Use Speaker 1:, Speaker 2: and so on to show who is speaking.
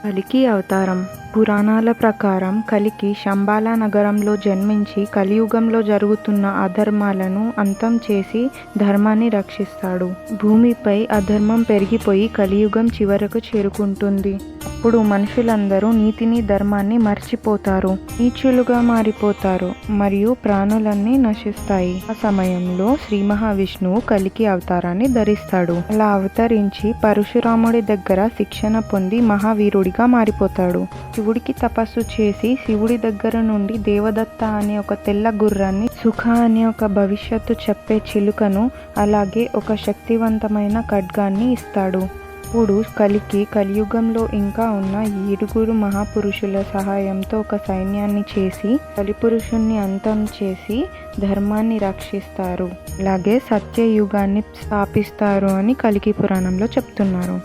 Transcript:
Speaker 1: కలికి అవతారం. పురాణాల ప్రకారం కలికి శంబాల నగరంలో జన్మించి కలియుగంలో జరుగుతున్న అధర్మాలను అంతం చేసి ధర్మాన్ని రక్షిస్తాడు. భూమిపై అధర్మం పెరిగిపోయి కలియుగం చివరకు చేరుకుంటుంది. అప్పుడు మనుషులందరూ నీతిని ధర్మాన్ని మర్చిపోతారు, నీచులుగా మారిపోతారు మరియు ప్రాణులన్నీ నశిస్తాయి. ఆ సమయంలో శ్రీ మహావిష్ణువు కలికి అవతారాన్ని ధరిస్తాడు. అలా అవతరించి పరశురాముడి దగ్గర శిక్షణ పొంది మహావీరుడిగా మారిపోతాడు. శివుడికి తపస్సు చేసి శివుడి దగ్గర నుండి దేవదత్త అనే ఒక తెల్ల గుర్రాన్ని, సుఖ అనే ఒక భవిష్యత్తు చెప్పే చిలుకను, అలాగే ఒక శక్తివంతమైన ఖడ్గాన్ని ఇస్తాడు. అప్పుడు కలికి కలియుగంలో ఇంకా ఉన్న 7 మహాపురుషుల సహాయంతో ఒక సైన్యాన్ని చేసి కలిపురుషుణ్ణి అంతం చేసి ధర్మాన్ని రక్షిస్తారు. అలాగే సత్యయుగాన్ని స్థాపిస్తారు అని కలికి పురాణంలో చెప్తున్నారు.